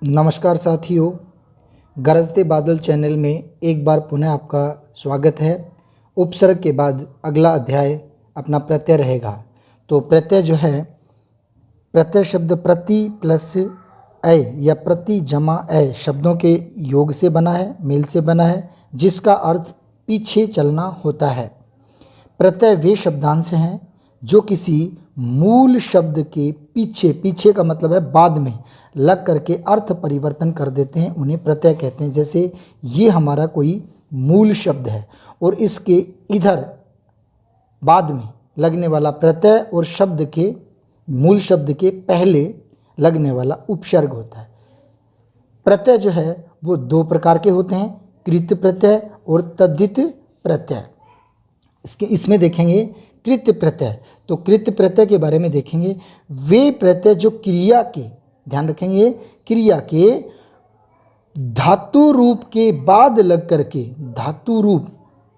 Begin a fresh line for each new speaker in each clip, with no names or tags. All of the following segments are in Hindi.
नमस्कार साथियों, गरजते बादल चैनल में एक बार पुनः आपका स्वागत है। उपसर्ग के बाद अगला अध्याय अपना प्रत्यय रहेगा। तो प्रत्यय जो है, प्रत्यय शब्द प्रति प्लस अय या प्रति जमा अय शब्दों के योग से बना है, मेल से बना है, जिसका अर्थ पीछे चलना होता है। प्रत्यय वे शब्दांश हैं जो किसी मूल शब्द के पीछे, पीछे का मतलब है बाद में, लग करके अर्थ परिवर्तन कर देते हैं, उन्हें प्रत्यय कहते हैं। जैसे ये हमारा कोई मूल शब्द है और इसके इधर बाद में लगने वाला प्रत्यय और शब्द के, मूल शब्द के पहले लगने वाला उपसर्ग होता है। प्रत्यय जो है वो दो प्रकार के होते हैं, कृत प्रत्यय और तद्धित प्रत्यय। इसमें देखेंगे कृत प्रत्यय। तो कृत प्रत्यय के बारे में देखेंगे, वे प्रत्यय जो क्रिया के, ध्यान रखेंगे, क्रिया के धातु रूप के बाद लग करके, धातु रूप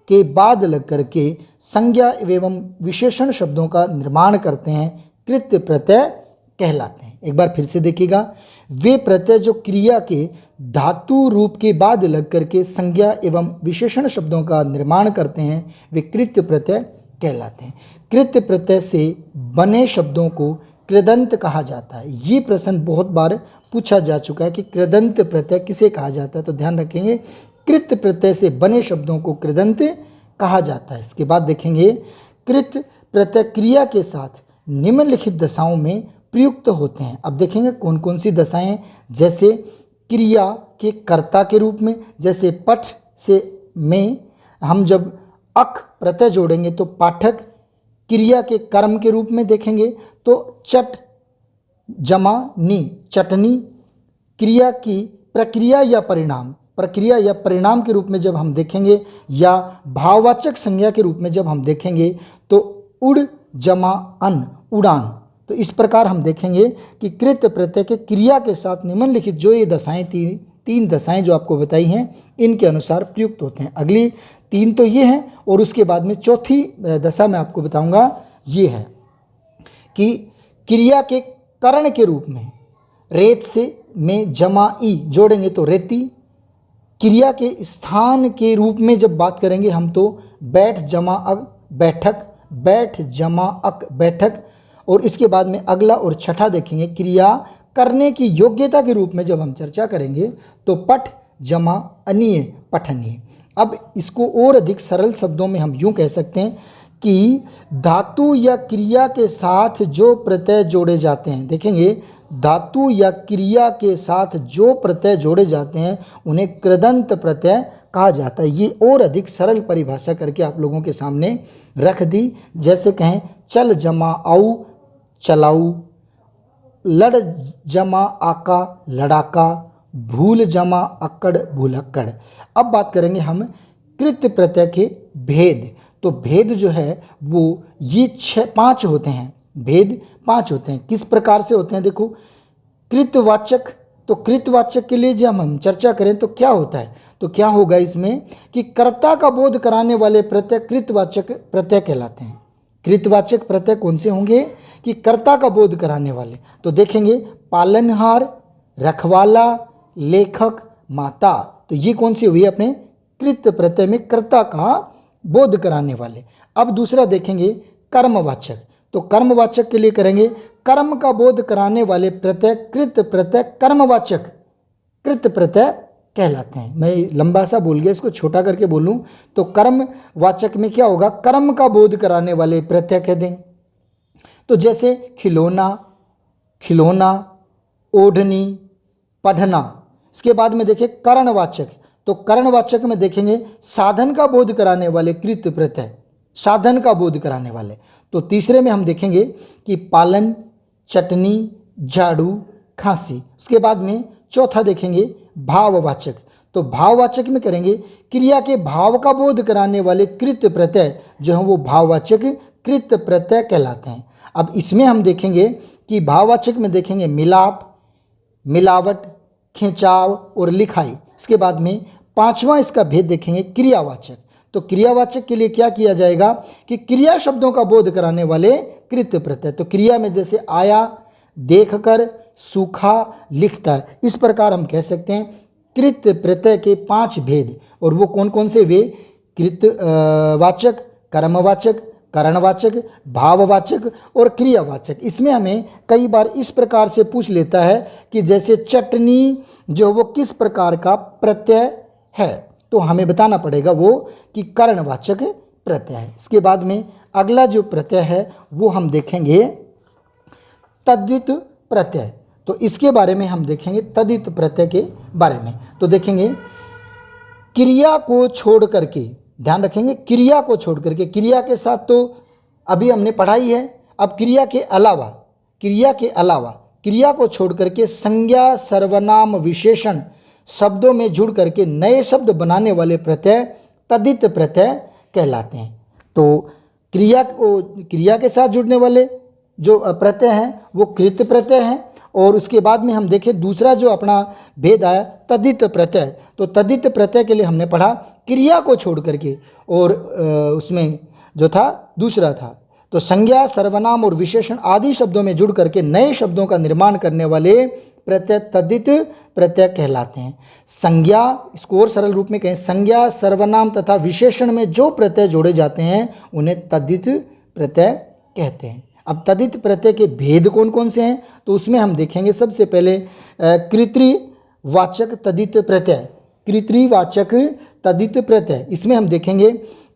के बाद लग करके संज्ञा एवं विशेषण शब्दों का निर्माण करते हैं, कृत प्रत्यय कहलाते हैं। एक बार फिर से देखिएगा, वे प्रत्यय जो क्रिया के धातु रूप के बाद लग करके संज्ञा एवं विशेषण शब्दों का निर्माण करते हैं, वे कृत प्रत्यय कहलाते हैं। कृत प्रत्यय से बने शब्दों को कृदंत कहा जाता है। ये प्रश्न बहुत बार पूछा जा चुका है कि कृदंत प्रत्यय किसे कहा जाता है, तो ध्यान रखेंगे, कृत प्रत्यय से बने शब्दों को कृदंत कहा जाता है। इसके बाद देखेंगे, कृत प्रत्यय क्रिया के साथ निम्नलिखित दशाओं में प्रयुक्त होते हैं। अब देखेंगे कौन कौन सी दशाएं, जैसे क्रिया के कर्ता के रूप में, जैसे पठ से में हम जब अक प्रत्यय जोड़ेंगे तो पाठक, क्रिया के कर्म के रूप में देखेंगे तो चट जमा नी, चटनी, क्रिया की प्रक्रिया या परिणाम, प्रक्रिया या परिणाम के रूप में जब हम देखेंगे, या भाववाचक संज्ञा के रूप में जब हम देखेंगे तो उड़ जमा अन, उड़ान। तो इस प्रकार हम देखेंगे कि कृत प्रत्यय के क्रिया के साथ निम्नलिखित जो ये दशाएं, तीन दशाएं जो आपको बताई हैं, इनके अनुसार प्रयुक्त होते हैं। अगली तीन तो ये हैं और उसके बाद में चौथी दशा मैं आपको बताऊंगा, ये है कि क्रिया के करण के रूप में रेत से में जमा ई जोड़ेंगे तो रेती, क्रिया के स्थान के रूप में जब बात करेंगे हम तो बैठ जमा अग बैठक, बैठ जमा अक बैठक। और इसके बाद में अगला और छठा देखेंगे, क्रिया करने की योग्यता के रूप में जब हम चर्चा करेंगे तो पठ जमा अनीय, पठनीय। अब इसको और अधिक सरल शब्दों में हम यूं कह सकते हैं कि धातु या क्रिया के साथ जो प्रत्यय जोड़े जाते हैं, देखेंगे धातु या क्रिया के साथ जो प्रत्यय जोड़े जाते हैं उन्हें कृदंत प्रत्यय कहा जाता है। ये और अधिक सरल परिभाषा करके आप लोगों के सामने रख दी। जैसे कहें चल जमा आऊ, चलाऊ, लड़ जमा आका, लड़ाका, भूल जमा अक्कड़, भूलक्कड़। अब बात करेंगे हम कृत प्रत्यय के भेद। तो भेद जो है वो ये 5 होते हैं, भेद 5 होते हैं। किस प्रकार से होते हैं, देखो, कृतवाचक, तो कृतवाचक के लिए जब हम चर्चा करें तो क्या होता है, तो क्या होगा इसमें कि कर्ता का बोध कराने वाले प्रत्यय कृतवाचक प्रत्यय कहलाते हैं। कृतवाचक प्रत्यय कौन से होंगे कि कर्ता का बोध कराने वाले, तो देखेंगे पालनहार, रखवाला, लेखक, माता। तो ये कौन सी हुई अपने कृत प्रत्यय में कर्ता का बोध कराने वाले। अब दूसरा देखेंगे कर्मवाचक। तो कर्मवाचक के लिए करेंगे कर्म का बोध कराने वाले प्रत्यय कृत प्रत्यय कर्मवाचक कृत प्रत्यय कहलाते हैं। मैं लंबा सा बोल गया, इसको छोटा करके बोलूं तो कर्मवाचक में क्या होगा, कर्म का बोध कराने वाले प्रत्यय कह दें। तो जैसे खिलौना, खिलौना, ओढ़नी, पढ़ना। इसके बाद में देखें करणवाचक। तो करणवाचक में देखेंगे साधन का बोध कराने वाले कृत प्रत्यय, साधन का बोध कराने वाले। तो तीसरे में हम देखेंगे कि पालन, चटनी, झाड़ू, खांसी। उसके बाद में चौथा देखेंगे भाववाचक। तो भाववाचक में करेंगे क्रिया के भाव का बोध कराने वाले कृत प्रत्यय जो हैं वो भाववाचक कृत प्रत्यय कहलाते हैं। अब इसमें हम देखेंगे कि भाववाचक में देखेंगे मिलाप, मिलावट, खिंचाव और लिखाई। इसके बाद में पांचवा इसका भेद देखेंगे क्रियावाचक। तो क्रियावाचक के लिए क्या किया जाएगा कि क्रिया शब्दों का बोध कराने वाले कृत प्रत्यय। तो क्रिया में जैसे आया, देखकर, सूखा, लिखता है। इस प्रकार हम कह सकते हैं कृत प्रत्यय के 5 भेद। और वो कौन कौन से वे? कृत वाचक, कर्मवाचक, करणवाचक, भाववाचक और क्रियावाचक। इसमें हमें कई बार इस प्रकार से पूछ लेता है कि जैसे चटनी जो वो किस प्रकार का प्रत्यय है, तो हमें बताना पड़ेगा वो कि करणवाचक प्रत्यय है। इसके बाद में अगला जो प्रत्यय है वो हम देखेंगे तद्धित प्रत्यय। तो इसके बारे में हम देखेंगे तद्धित प्रत्यय के बारे में। तो देखेंगे क्रिया को छोड़ करके, ध्यान रखेंगे क्रिया को छोड़ करके, क्रिया के साथ तो अभी हमने पढ़ाई है, अब क्रिया के अलावा, क्रिया को छोड़ करके संज्ञा, सर्वनाम, विशेषण शब्दों में जुड़ करके नए शब्द बनाने वाले प्रत्यय तद्धित प्रत्यय कहलाते हैं। तो क्रिया के साथ जुड़ने वाले जो प्रत्यय हैं वो कृत प्रत्यय हैं। और उसके बाद में हम देखें दूसरा जो अपना भेद आया तद्धित प्रत्यय। तो तद्धित प्रत्यय के लिए हमने पढ़ा क्रिया को छोड़ करके, और उसमें जो था दूसरा था तो संज्ञा, सर्वनाम और विशेषण आदि शब्दों में जुड़ करके नए शब्दों का निर्माण करने वाले प्रत्यय तद्धित प्रत्यय कहलाते हैं। संज्ञा, इसको और सरल रूप में कहें, संज्ञा, सर्वनाम तथा विशेषण में जो प्रत्यय जोड़े जाते हैं उन्हें तद्धित प्रत्यय कहते हैं। अब तद्धित प्रत्यय के भेद कौन कौन से हैं? तो उसमें हम देखेंगे सबसे पहले कर्तृवाचक तद्धित प्रत्यय। कर्तृवाचक तद्धित प्रत्यय, इसमें हम देखेंगे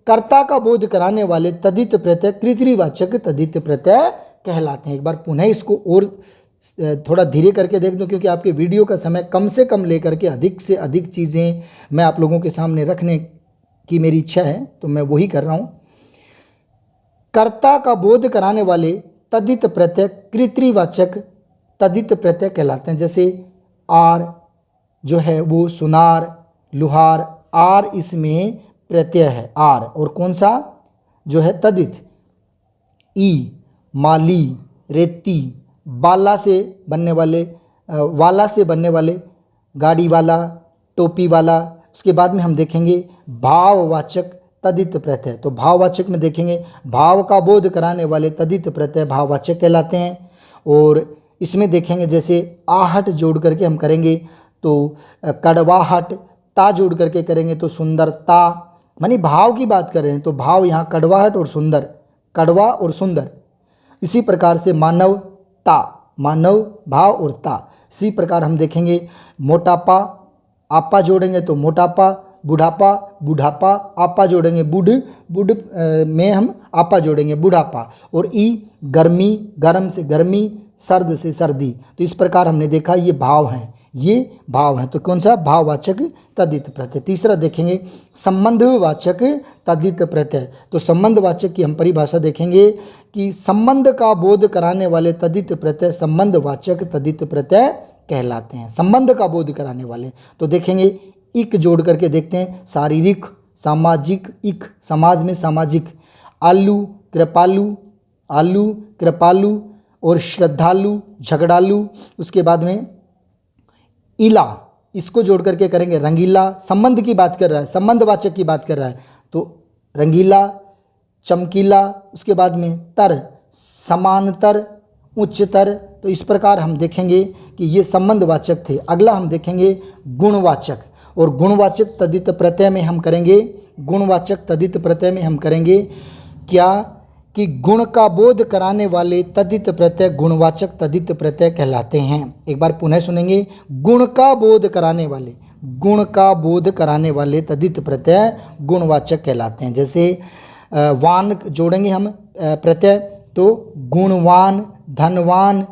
कर्ता का बोध कराने वाले तद्धित प्रत्यय कर्तृवाचक तद्धित प्रत्यय कहलाते हैं। एक बार पुनः इसको और थोड़ा धीरे करके देख दो, क्योंकि आपके वीडियो का समय कम से कम लेकर के अधिक से अधिक चीज़ें मैं आप लोगों के सामने रखने की मेरी इच्छा है, तो मैं वही कर रहा हूँ। कर्ता का बोध कराने वाले तद्धित प्रत्यय कर्तृवाचक तद्धित प्रत्यय कहलाते हैं। जैसे आर जो है वो सुनार, लुहार, आर इसमें प्रत्यय है आर, और कौन सा जो है तद्धित। ई, माली, रेती, वाला से बनने वाले, गाड़ी वाला, टोपी वाला। उसके बाद में हम देखेंगे भाववाचक तद्धित प्रत्यय। तो भाववाचक में देखेंगे भाव का बोध कराने वाले तद्धित प्रत्यय भाववाचक कहलाते हैं। और इसमें देखेंगे जैसे आहट जोड़ करके हम करेंगे तो कड़वाहट, ता जोड़ करके करेंगे तो सुंदरता, मानी भाव की बात कर रहे हैं तो भाव यहाँ कड़वाहट और सुंदर, कड़वा और सुंदर। इसी प्रकार से मानवता, मानव भाव और ता। इसी प्रकार हम देखेंगे मोटापा, आपा जोड़ेंगे तो मोटापा, बुढ़ापा, बुढ़ापा, आपा जोड़ेंगे बुढ़ में हम आपा जोड़ेंगे बुढ़ापा। और ई गर्मी, गर्म से गर्मी, सर्द से सर्दी। तो इस प्रकार हमने देखा ये भाव हैं, ये भाव हैं। तो कौन सा? भाववाचक तद्धित प्रत्यय। तीसरा देखेंगे संबंधवाचक तद्धित प्रत्यय। तो संबंधवाचक की हम परिभाषा देखेंगे कि संबंध का बोध कराने वाले तद्धित प्रत्यय संबंधवाचक तद्धित प्रत्यय कहलाते हैं। संबंध का बोध कराने वाले तो देखेंगे इक जोड़ करके देखते हैं, शारीरिक, सामाजिक, इक समाज में सामाजिक, आलू, कृपालु, आलू, कृपालु और श्रद्धालु, झगड़ालु। उसके बाद में इला, इसको जोड़ करके करेंगे रंगीला, संबंध की बात कर रहा है, संबंधवाचक की बात कर रहा है तो रंगीला, चमकीला। उसके बाद में तर, समांतर, उच्चतर। तो इस प्रकार हम देखेंगे कि ये संबंधवाचक थे। अगला हम देखेंगे गुणवाचक, और गुणवाचक तद्धित प्रत्यय में हम करेंगे, गुणवाचक तद्धित प्रत्यय में हम करेंगे क्या कि गुण का बोध कराने वाले तद्धित प्रत्यय गुणवाचक तद्धित प्रत्यय कहलाते हैं। एक बार पुनः सुनेंगे, गुण का बोध कराने वाले, गुण का बोध कराने वाले तद्धित प्रत्यय गुणवाचक कहलाते हैं। जैसे वान जोड़ेंगे हम प्रत्यय तो गुणवान, धनवान,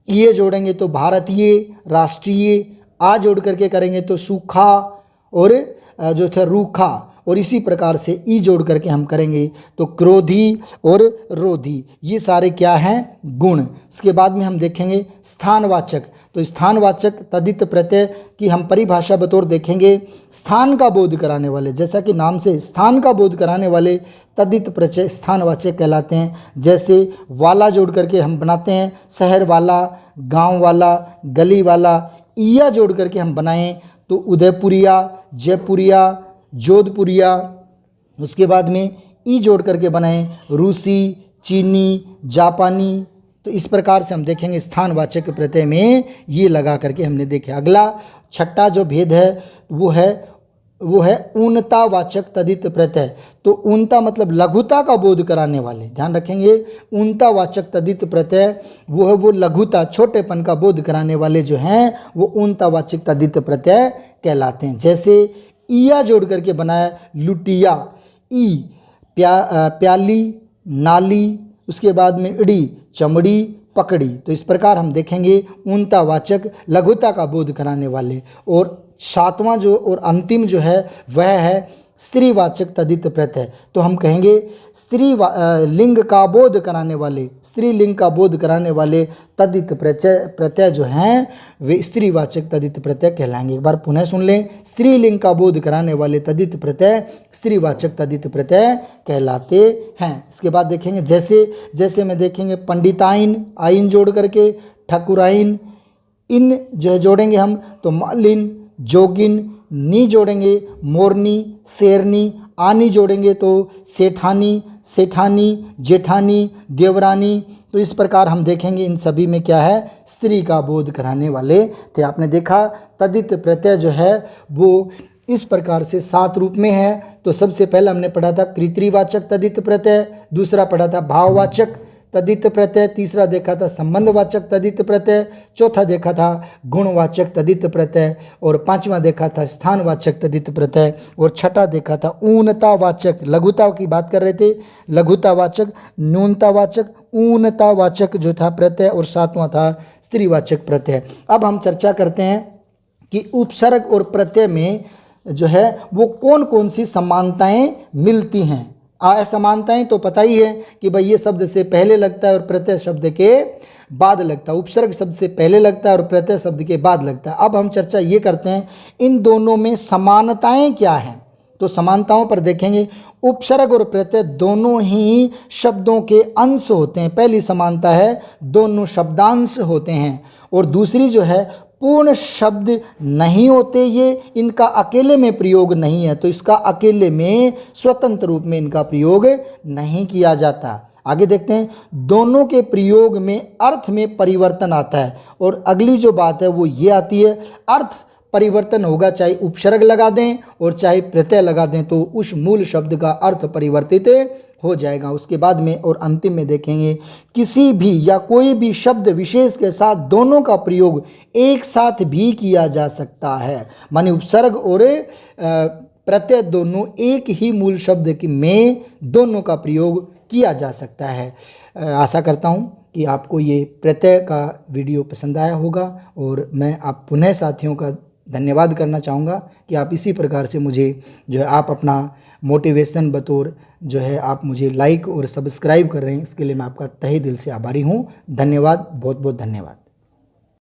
ये जोड़ेंगे तो भारतीय, राष्ट्रीय, आ जोड़ करके करेंगे तो सूखा और जो था रूखा। और इसी प्रकार से ई जोड़ करके हम करेंगे तो क्रोधी और रोधी। ये सारे क्या हैं? गुण। इसके बाद में हम देखेंगे स्थानवाचक। तो स्थानवाचक तद्धित प्रत्यय की हम परिभाषा बतौर देखेंगे स्थान का बोध कराने वाले, जैसा कि नाम से स्थान का बोध कराने वाले तद्धित प्रत्यय स्थानवाचक कहलाते हैं। जैसे वाला जोड़ करके हम बनाते हैं शहर वाला, गांव वाला, गली वाला। इया जोड़ करके हम बनाएं तो उदयपुरिया, जयपुरिया, जोधपुरिया। उसके बाद में ई जोड़ करके बनाएं रूसी, चीनी, जापानी, तो इस प्रकार से हम देखेंगे स्थानवाचक प्रत्यय में ये लगा करके हमने देखे। अगला छठा जो भेद है वो है ऊनतावाचक तदित प्रत्यय। तो ऊनता मतलब लघुता का बोध कराने वाले, ध्यान रखेंगे। ऊनतावाचक तदित प्रत्यय वो लघुता, छोटेपन का बोध कराने वाले जो हैं वो ऊनतावाचक तदित प्रत्यय कहलाते हैं। जैसे ईया जोड़ करके बनाया लुटिया, ई प्याली, नाली, उसके बाद में इड़ी चमड़ी, पकड़ी। तो इस प्रकार हम देखेंगे ऊनतावाचक लघुता का बोध कराने वाले। और सातवां जो और अंतिम जो है वह है स्त्रीवाचक तदित प्रत्यय। तो हम कहेंगे लिंग का बोध कराने वाले, स्त्रीलिंग का बोध कराने वाले तदित प्रत्यय जो हैं वे स्त्रीवाचक तदित प्रत्यय कहलाएंगे। एक बार पुनः सुन लें, स्त्रीलिंग का बोध कराने वाले तदित प्रत्यय स्त्रीवाचक तदित प्रत्यय कहलाते हैं। इसके बाद देखेंगे जैसे में देखेंगे पंडिताइन, आइन जोड़ करके, ठकुराइन, इन जो जोड़ेंगे हम तो मालिन, जोगिन, नी जोड़ेंगे मोरनी, शेरनी, आनी जोड़ेंगे तो सेठानी, जेठानी, देवरानी। तो इस प्रकार हम देखेंगे इन सभी में क्या है, स्त्री का बोध कराने वाले थे। आपने देखा तदित प्रत्यय जो है वो इस प्रकार से 7 रूप में है। तो सबसे पहले हमने पढ़ा था कृत्रिवाचक तदित प्रत्यय, दूसरा पढ़ा था भाववाचक तदित प्रत्यय, तीसरा देखा था संबंधवाचक तदित प्रत्यय, चौथा देखा था गुणवाचक तदित प्रत्यय, और पांचवा देखा था स्थानवाचक तदित प्रत्यय, और छठा देखा था ऊनतावाचक, लघुता की बात कर रहे थे, लघुतावाचक, न्यूनतावाचक, ऊनतावाचक जो था प्रत्यय, और सातवां था स्त्रीवाचक प्रत्यय। अब हम चर्चा करते हैं कि उपसर्ग और प्रत्यय में जो है वो कौन कौन सी समानताएं मिलती हैं। असमानताएं तो पता ही है कि भाई ये शब्द से पहले लगता है और प्रत्यय शब्द के बाद लगता है, उपसर्ग शब्द से पहले लगता है और प्रत्यय शब्द के बाद लगता है। अब हम चर्चा ये करते हैं इन दोनों में समानताएं क्या हैं। तो समानताओं पर देखेंगे, उपसर्ग और प्रत्यय दोनों ही शब्दों के अंश होते हैं। पहली समानता है दोनों शब्दांश होते हैं, और दूसरी जो है पूर्ण शब्द नहीं होते, ये इनका अकेले में प्रयोग नहीं है, तो इसका अकेले में स्वतंत्र रूप में इनका प्रयोग नहीं किया जाता। आगे देखते हैं, दोनों के प्रयोग में अर्थ में परिवर्तन आता है। और अगली जो बात है वो ये आती है, अर्थ परिवर्तन होगा चाहे उपसर्ग लगा दें और चाहे प्रत्यय लगा दें, तो उस मूल शब्द का अर्थ परिवर्तित हो जाएगा। उसके बाद में और अंतिम में देखेंगे, किसी भी या कोई भी शब्द विशेष के साथ दोनों का प्रयोग एक साथ भी किया जा सकता है। माने उपसर्ग और प्रत्यय दोनों एक ही मूल शब्द में दोनों का प्रयोग किया जा सकता है। आशा करता हूँ कि आपको ये प्रत्यय का वीडियो पसंद आया होगा, और मैं आप पुनः साथियों का धन्यवाद करना चाहूँगा कि आप इसी प्रकार से मुझे जो है आप अपना मोटिवेशन बतौर जो है आप मुझे लाइक और सब्सक्राइब कर रहे हैं, इसके लिए मैं आपका तहे दिल से आभारी हूँ। धन्यवाद, बहुत बहुत धन्यवाद।